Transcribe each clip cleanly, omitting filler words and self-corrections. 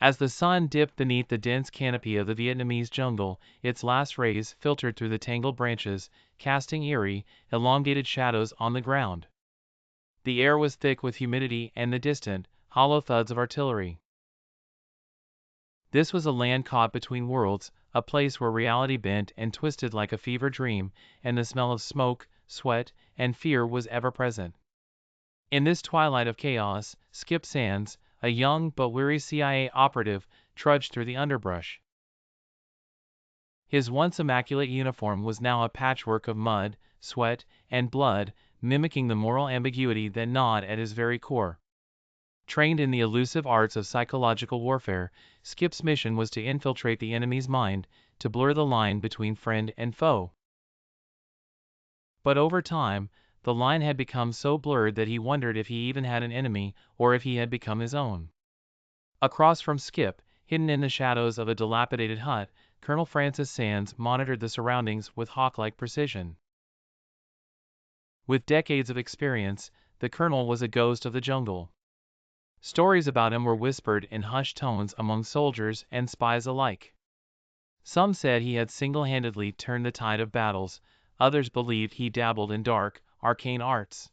As the sun dipped beneath the dense canopy of the Vietnamese jungle, its last rays filtered through the tangled branches, casting eerie, elongated shadows on the ground. The air was thick with humidity and the distant, hollow thuds of artillery. This was a land caught between worlds, a place where reality bent and twisted like a fever dream, and the smell of smoke, sweat, and fear was ever present. In this twilight of chaos, Skip Sands, a young but weary CIA operative, trudged through the underbrush. His once immaculate uniform was now a patchwork of mud, sweat, and blood, mimicking the moral ambiguity that gnawed at his very core. Trained in the elusive arts of psychological warfare, Skip's mission was to infiltrate the enemy's mind, to blur the line between friend and foe. But over time, the line had become so blurred that he wondered if he even had an enemy, or if he had become his own. Across from Skip, hidden in the shadows of a dilapidated hut, Colonel Francis Sands monitored the surroundings with hawk-like precision. With decades of experience, the colonel was a ghost of the jungle. Stories about him were whispered in hushed tones among soldiers and spies alike. Some said he had single-handedly turned the tide of battles, others believed he dabbled in dark, arcane arts.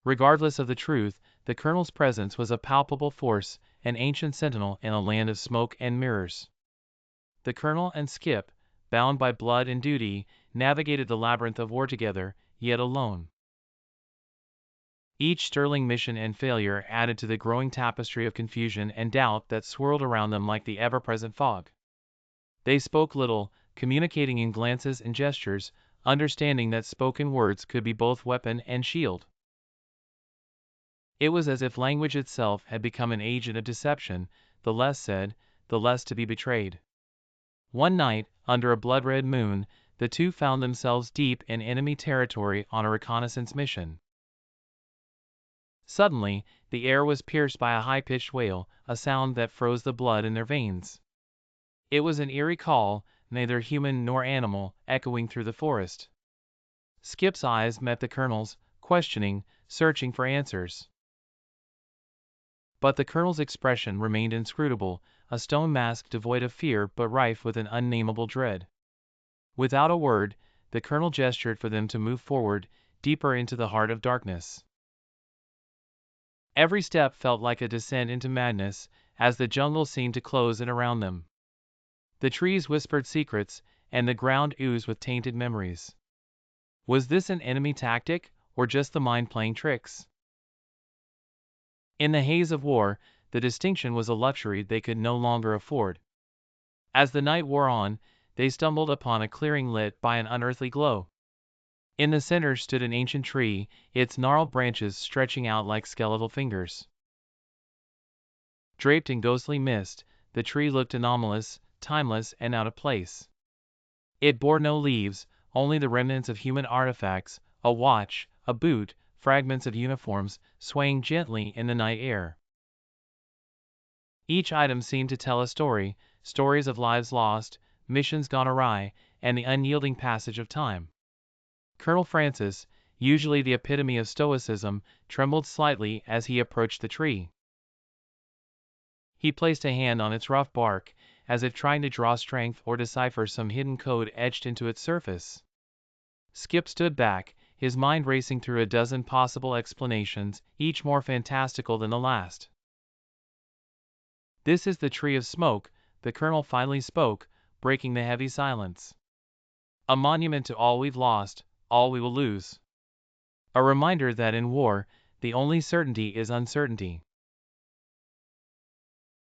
Regardless of the truth, the colonel's presence was a palpable force, an ancient sentinel in a land of smoke and mirrors. The colonel and Skip, bound by blood and duty, navigated the labyrinth of war together, yet alone. Each sterling mission and failure added to the growing tapestry of confusion and doubt that swirled around them like the ever-present fog. They spoke little, communicating in glances and gestures, understanding that spoken words could be both weapon and shield. It was as if language itself had become an agent of deception, the less said, the less to be betrayed. One night, under a blood-red moon, the two found themselves deep in enemy territory on a reconnaissance mission. Suddenly, the air was pierced by a high-pitched wail, a sound that froze the blood in their veins. It was an eerie call, neither human nor animal, echoing through the forest. Skip's eyes met the colonel's, questioning, searching for answers. But the colonel's expression remained inscrutable, a stone mask devoid of fear but rife with an unnameable dread. Without a word, the colonel gestured for them to move forward, deeper into the heart of darkness. Every step felt like a descent into madness, as the jungle seemed to close in around them. The trees whispered secrets, and the ground oozed with tainted memories. Was this an enemy tactic, or just the mind playing tricks? In the haze of war, the distinction was a luxury they could no longer afford. As the night wore on, they stumbled upon a clearing lit by an unearthly glow. In the center stood an ancient tree, its gnarled branches stretching out like skeletal fingers. Draped in ghostly mist, the tree looked anomalous, timeless, and out of place. It bore no leaves, only the remnants of human artifacts, a watch, a boot, fragments of uniforms, swaying gently in the night air. Each item seemed to tell a story, stories of lives lost, missions gone awry, and the unyielding passage of time. Colonel Francis, usually the epitome of stoicism, trembled slightly as he approached the tree. He placed a hand on its rough bark, as if trying to draw strength or decipher some hidden code etched into its surface. Skip stood back, his mind racing through a dozen possible explanations, each more fantastical than the last. "This is the Tree of Smoke," the colonel finally spoke, breaking the heavy silence. "A monument to all we've lost, all we will lose. A reminder that in war, the only certainty is uncertainty."